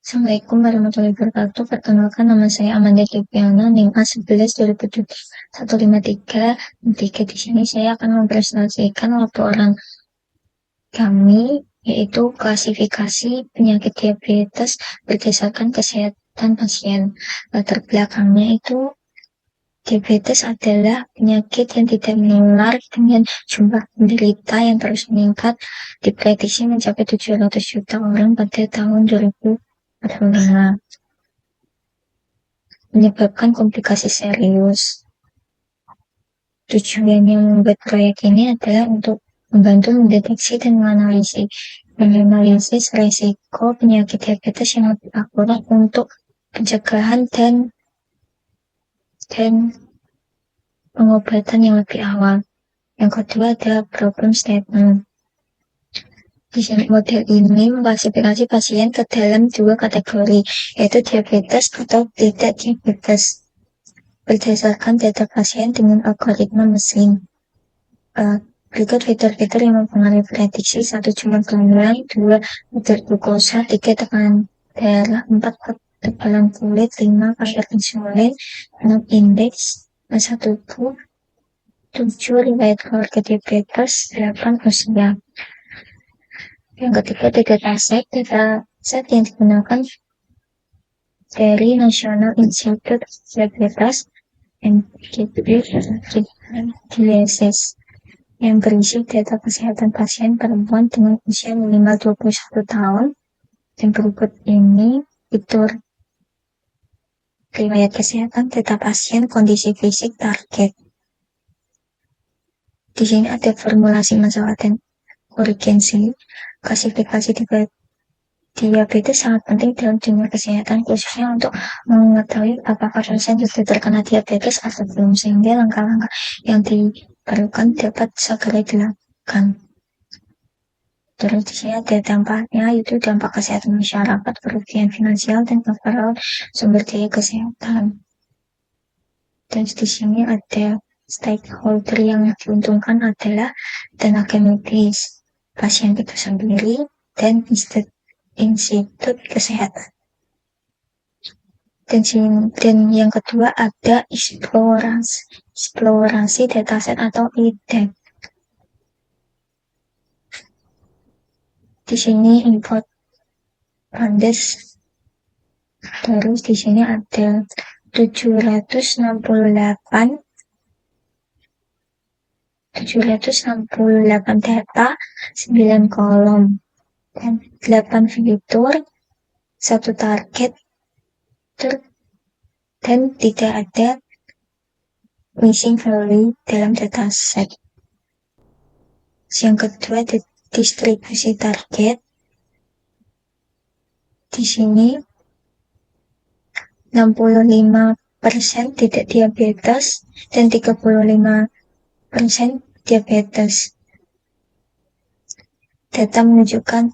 Assalamualaikum warahmatullahi wabarakatuh. Perkenalkan, nama saya Amanda Deviana, NIM A11 2017-153. Di sini saya akan mempresentasikan laporan kami, yaitu klasifikasi penyakit diabetes berdasarkan kesehatan pasien. Latar belakangnya itu, diabetes adalah penyakit yang tidak menular dengan jumlah penderita yang terus meningkat, diprediksi mencapai 700 juta orang pada tahun 2045, menyebabkan komplikasi serius. Tujuannya membuat proyek ini adalah untuk membantu mendeteksi dan menganalisis resiko penyakit diabetes yang lebih akurat untuk pencegahan dan pengobatan yang lebih awal. Yang kedua adalah problem statement. Di sini model ini mengklasifikasi pasien ke dalam dua kategori, yaitu diabetes atau tidak diabetes, berdasarkan data pasien dengan algoritma mesin. Berikut fitur-fitur yang mempengaruhi prediksi: 1. Jumlah kandungan, 2. kadar glukosa, 3. tekanan darah, 4. ketebalan kulit, 5. kadar insulin, 6. indeks massa tubuh, 7. riwayat keluarga diabetes, 8. usia. Yang ketiga, dataset yang digunakan dari National Institute of Diabetes and Diseases, yang berisi data kesehatan pasien perempuan dengan usia minimal 21 tahun. Dan berikut ini fitur riwayat kesehatan, data pasien, kondisi fisik, target. Di sini ada formulasi masalah dan urgensi. Klasifikasi diabetes sangat penting dalam dunia kesehatan, khususnya untuk mengetahui apakah pasien sudah terkena diabetes atau belum, sehingga langkah-langkah yang diperlukan dapat segera dilakukan. Terus di sini ada dampaknya, yaitu dampak kesehatan masyarakat, kerugian finansial, dan overall sumber daya kesehatan. Dan di sini ada stakeholder yang diuntungkan adalah tenaga medis, pasien itu sendiri, dan institut kesehatan. Dan yang kedua ada eksplorasi dataset atau IDEP. Di sini import pandes. Terus di sini ada 768 data, 9 kolom, dan 8 fitur, 1 target, dan tidak ada missing value dalam dataset. Yang kedua, distribusi target. Di sini 65% tidak diabetes dan 35% diabetes. Data menunjukkan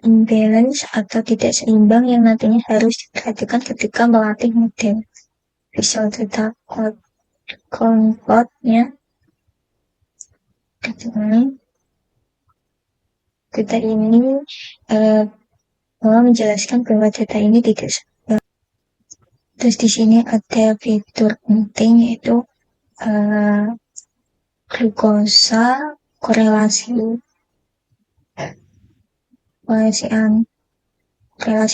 imbalance atau tidak seimbang yang nantinya harus diperhatikan ketika melatih model. Visual data code-nya data ini menjelaskan bahwa data ini tidak seimbang. Terus di sini ada fitur penting, yaitu glukosa, korelasi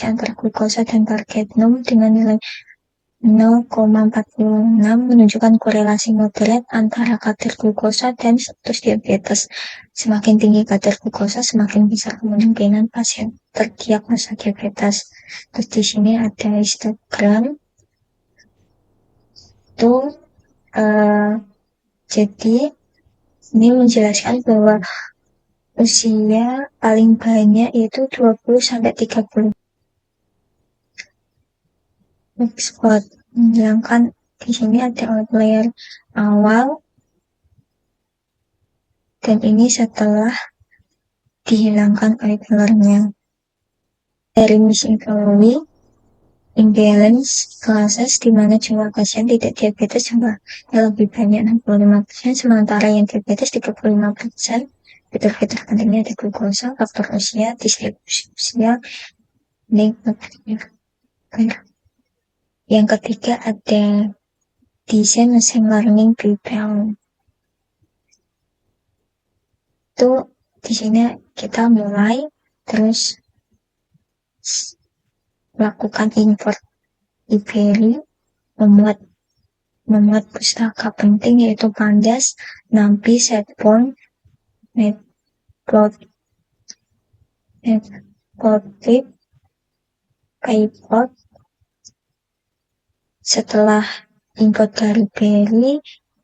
antara glukosa dan target NOM dengan nilai 0,46 menunjukkan korelasi moderat antara kadar glukosa dan status diabetes. Semakin tinggi kadar glukosa, semakin besar kemungkinan pasien terdiagnosa diabetes. Terus di sini ada histogram. Jadi ini menjelaskan bahwa usia paling banyak yaitu 20-30. Export menghilangkan. Di sini ada outlier awal, dan ini setelah dihilangkan outlier-nya. Dari missing value, imbalance classes, di mana jumlah pasien tidak diabetes jumlahnya lebih banyak 65%, sementara yang diabetes 35%. Fitur-fitur pentingnya ada glukosa, faktor usia, distribusi usia, negatif. Yang ketiga ada desain machine learning people. Itu di sini kita mulai terus melakukan import library, memuat pustaka penting yaitu pandas, NumPy, setpoint, matplotlib, pyplot. Setelah import dari library,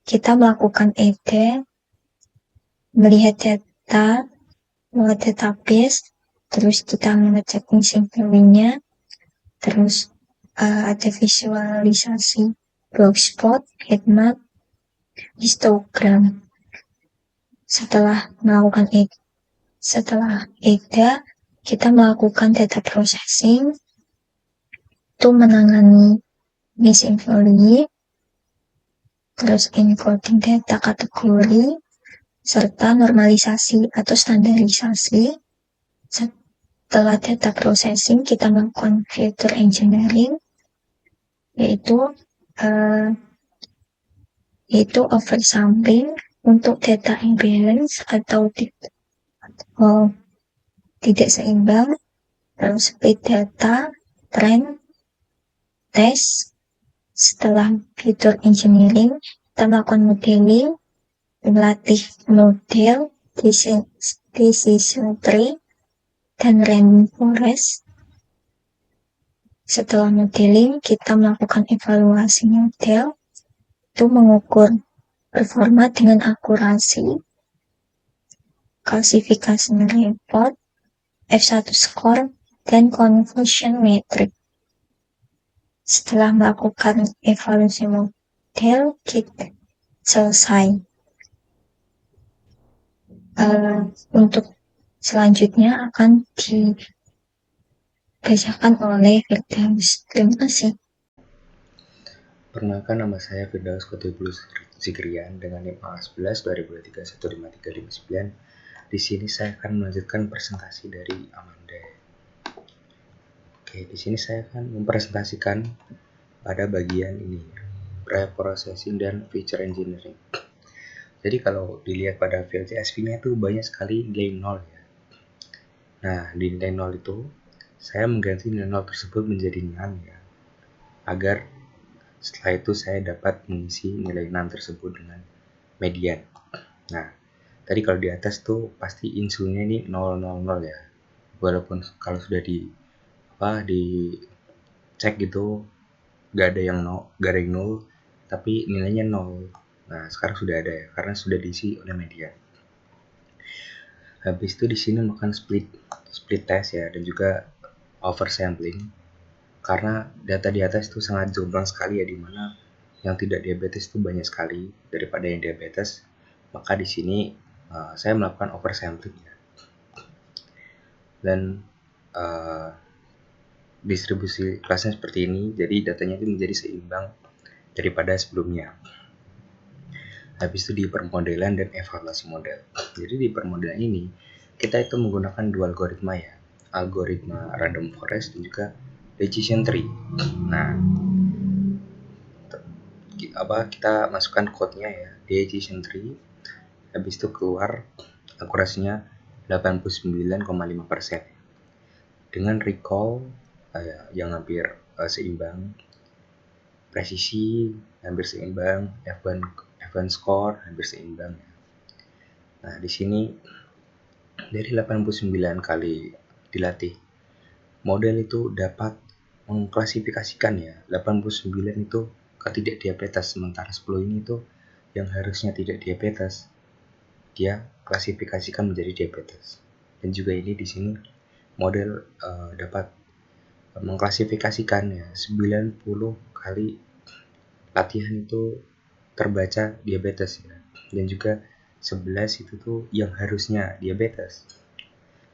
kita melakukan edit, melihat data, melihat database, terus kita mengecek symphony-nya, terus ada visualisasi blogspot, headmap, histogram. Setelah EDA, kita melakukan data processing, itu menangani symphony, terus encoding data kategori, serta normalisasi atau standarisasi. Setelah data processing, kita melakukan feature engineering, yaitu oversampling untuk data imbalance atau tidak seimbang, terus split data, trend, test. Setelah feature engineering, kita melakukan modeling, melatih model, decision tree, dan random forest. Setelah modeling, kita melakukan evaluasi model, itu mengukur performa dengan akurasi, klasifikasi report, F1 score, dan conversion metric. Setelah melakukan evaluasi model, kita selesai. Untuk selanjutnya akan dibacakan oleh Firdaus. Terima kasih. Perkenalkan, nama saya Firdaus Qutbul Zikrian dengan NIM A11 2023 Di sini saya akan melanjutkan presentasi dari Amanda. Oke, di sini saya akan mempresentasikan pada bagian ini, pre-processing dan feature engineering. Jadi kalau dilihat pada VLCSV-nya itu banyak sekali nilai 0 ya. Nah, di nilai 0 itu saya mengganti nilai 0 tersebut menjadi none ya, agar setelah itu saya dapat mengisi nilai 6 tersebut dengan median. Nah, tadi kalau di atas tuh pasti insunya ini 000 ya. Walaupun kalau sudah dicek gitu gak ada yang 0, tapi nilainya 0. Nah, sekarang sudah ada ya, karena sudah diisi oleh median. Habis itu di sini melakukan split test ya, dan juga oversampling. Karena data di atas itu sangat jomplang sekali ya, dimana yang tidak diabetes itu banyak sekali daripada yang diabetes. Maka di sini saya melakukan oversampling ya. Dan distribusi kelasnya seperti ini, jadi datanya itu menjadi seimbang daripada sebelumnya. Habis itu di permodelan dan evaluasi model. Jadi di permodelan ini kita itu menggunakan dua algoritma ya, algoritma random forest dan juga decision tree. Nah, kita masukkan code-nya ya, decision tree. Habis itu keluar akurasinya 89,5% dengan recall yang hampir seimbang, presisi hampir seimbang, F1 score hampir seimbang. Nah, di sini dari 89 kali dilatih, model itu dapat mengklasifikasikan ya 89 itu ketidak diabetes, sementara 10 ini itu yang harusnya tidak diabetes, dia klasifikasikan menjadi diabetes. Dan juga ini di sini model dapat mengklasifikasikan ya 90 kali latihan itu terbaca diabetes ya. Dan juga 11 itu tuh yang harusnya diabetes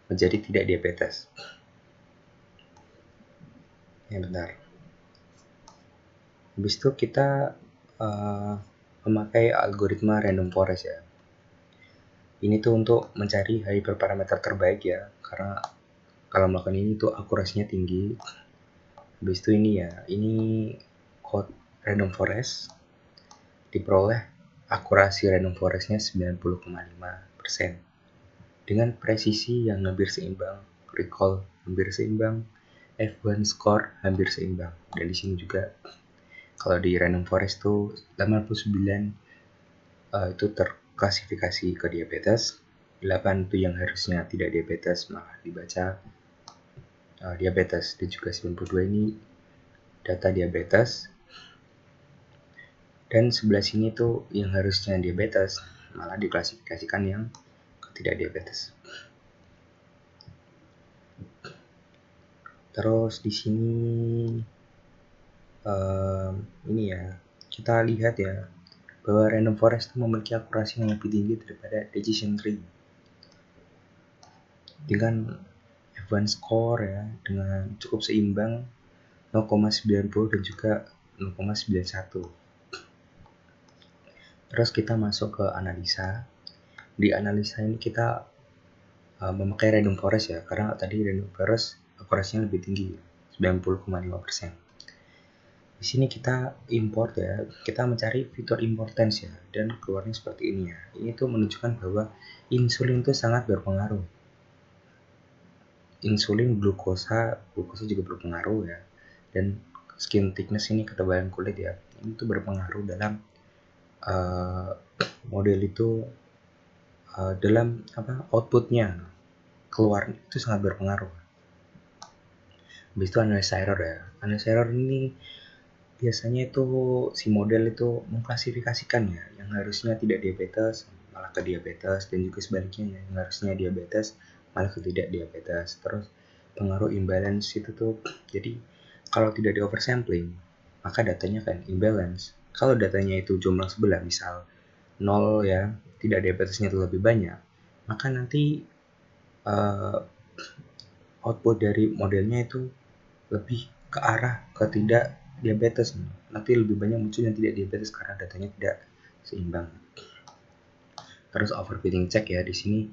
menjadi tidak diabetes. Ya benar. Habis itu kita memakai algoritma random forest ya. Ini tuh untuk mencari hyperparameter terbaik ya, karena kalau melakukan ini tuh akurasinya tinggi. Habis itu ini ya, ini code random forest diperoleh akurasi random forestnya 90,5% dengan presisi yang hampir seimbang, recall hampir seimbang, F1 score hampir seimbang. Dan di sini juga kalau di random forest tuh 89 itu terklasifikasi ke diabetes, 8 itu yang harusnya tidak diabetes malah dibaca diabetes, dan juga 92 ini data diabetes, dan sebelah sini tuh yang harusnya diabetes malah diklasifikasikan yang tidak diabetes. Terus di sini ini ya, kita lihat ya bahwa random forest memiliki akurasi yang lebih tinggi daripada decision tree dengan F1 score ya dengan cukup seimbang 0,90 dan juga 0,91. Terus kita masuk ke analisa. Di analisa ini kita memakai random forest ya, karena tadi random forest akurasinya lebih tinggi 90,5%. Di sini kita import ya, kita mencari fitur importance ya, dan keluarnya seperti ini ya. Ini tuh menunjukkan bahwa insulin itu sangat berpengaruh. Insulin, glukosa juga berpengaruh ya, dan skin thickness ini ketebalan kulit ya, ini tuh berpengaruh dalam model itu dalam outputnya keluar itu sangat berpengaruh. Habis itu analysis error ya. Analysis error ini biasanya itu si model itu mengklasifikasikan ya, yang harusnya tidak diabetes malah ke diabetes, dan juga sebaliknya ya, yang harusnya diabetes malah ke tidak diabetes. Terus pengaruh imbalance itu tuh, jadi kalau tidak di oversampling maka datanya kan imbalance. Kalau datanya itu jumlah sebelah, misal 0 ya, tidak diabetesnya itu lebih banyak, maka nanti output dari modelnya itu lebih ke arah ke tidak diabetes. Nanti lebih banyak muncul yang tidak diabetes karena datanya tidak seimbang. Terus overfitting check ya, di sini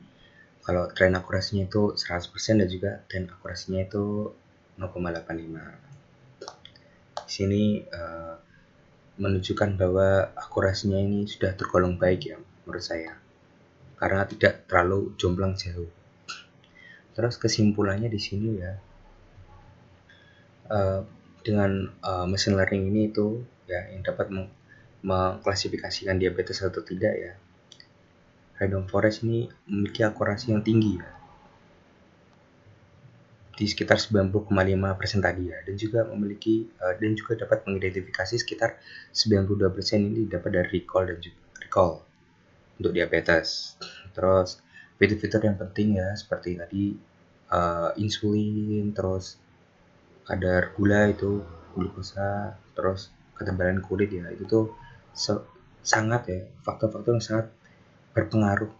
kalau tren akurasinya itu 100% dan juga tren akurasinya itu 0,85. Di sini menunjukkan bahwa akurasinya ini sudah tergolong baik ya menurut saya, karena tidak terlalu jomplang jauh. Terus kesimpulannya di sini ya, dengan machine learning ini itu ya yang dapat mengklasifikasikan diabetes atau tidak ya, random forest ini memiliki akurasi yang tinggi ya, di sekitar 90,5% tadi ya, dan juga memiliki dan juga dapat mengidentifikasi sekitar 92% ini dapat dari recall untuk diabetes. Terus fitur-fitur yang penting ya seperti tadi insulin, terus kadar gula itu, glukosa, terus ketebalan kulit ya, itu tuh sangat ya, faktor-faktor yang sangat berpengaruh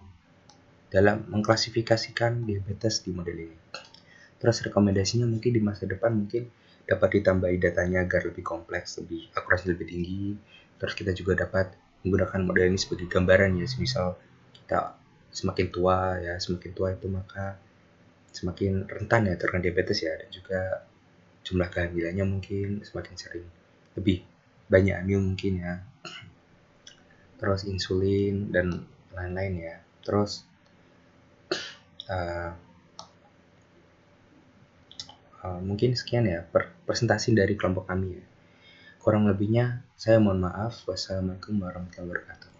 dalam mengklasifikasikan diabetes di model ini. Terus rekomendasinya mungkin di masa depan mungkin dapat ditambahi datanya agar lebih kompleks, lebih akurasi lebih tinggi. Terus kita juga dapat menggunakan model ini sebagai gambaran ya, misal kita semakin tua ya, semakin tua itu maka semakin rentan ya terkena diabetes ya, dan juga jumlah kehamilannya mungkin semakin sering, lebih banyak hamil mungkin ya. Terus insulin dan lain-lain ya. Terus mungkin sekian ya presentasi dari kelompok kami ya. Kurang lebihnya saya mohon maaf. Wassalamualaikum warahmatullahi wabarakatuh.